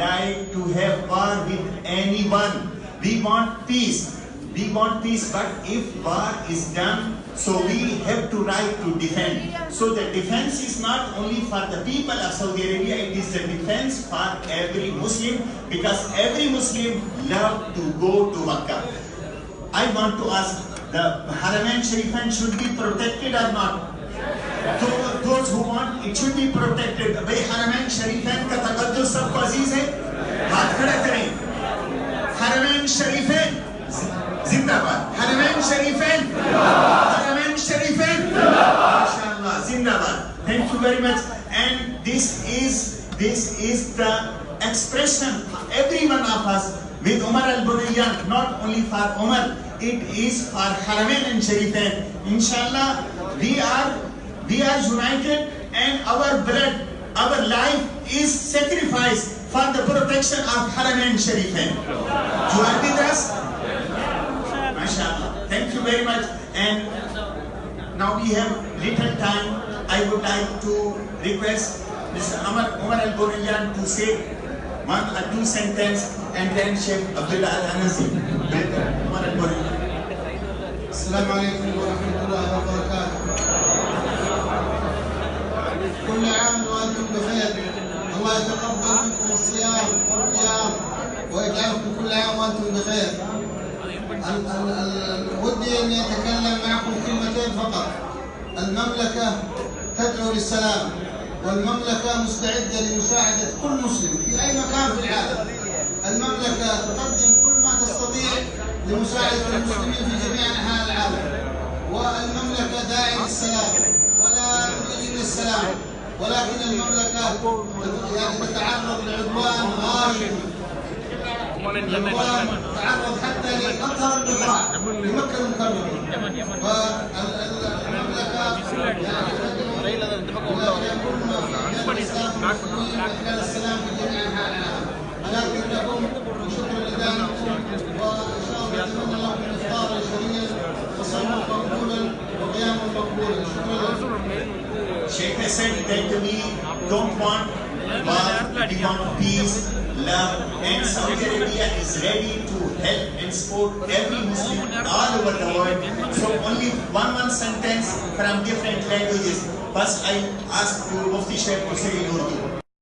like to have war with anyone. We want peace. We want peace, but if war is done, so we have to right to defend. So the defense is not only for the people of Saudi Arabia, it is the defense for every Muslim, because every Muslim loves to go to Makkah. I want to ask, the Haramain Sharifain should be protected or not? Those who want, it should be protected. भाई Haramain Sharifain का तक़द्दुस सबको अजीज है? हाथ खड़ा करें. Haramain Sharifain जिंदाबाद. Haramain Sharifain. Haramain Sharifain. MashaAllah, zindabad. Thank you very much. And this is the expression of every one of us with Umar al-Bunayyan, not only for Umar, it is for Haramain and Sharifain. Inshallah, we are united, and our blood, our life is sacrificed for the protection of Haramain Sharifain. You are with us? MashaAllah. Thank you very much. And now we have little time. I would like to request Mr. Umar al-Bunayyan to say one or two sentences, and then Sheikh Abdullah Al-Anazi. Umar al-Bunayyan. Assalamu alaikum wa rahmatullahi wa barakatuh. كل عام وأنتم بخير. الله يتقبل منكم الصيام والقيام ويجعلكم كل عام وأنتم بخير. ودي أن أتكلم معكم كلمتين فقط. المملكة تدعو للسلام، والمملكة مستعدة لمساعدة كل مسلم في أي مكان في العالم. المملكة تقدم كل ما تستطيع لمساعدة المسلمين في جميع أنحاء العالم. والمملكة داعية للسلام ولا تريد إلا السلام، ولكن المملكة تتعرض لعدوان غاشم، عدوان تعرض حتى لقطر البقاع لمكة المكرمة. فالمملكة السلام في جميع أنحاء العالم. ولكن لكم وشكرا لذلكم، وإن شاء الله نتمنى لكم إفطارا شهيا وصوما مقبولا وقياما مقبولا. شكرا لكم. Sheikh has said that we don't want war, we want peace, love, and Saudi Arabia is ready to help and support every Muslim all over the world. So only one sentence from different languages. First I ask to Mufti Sheikh to say in Urdu.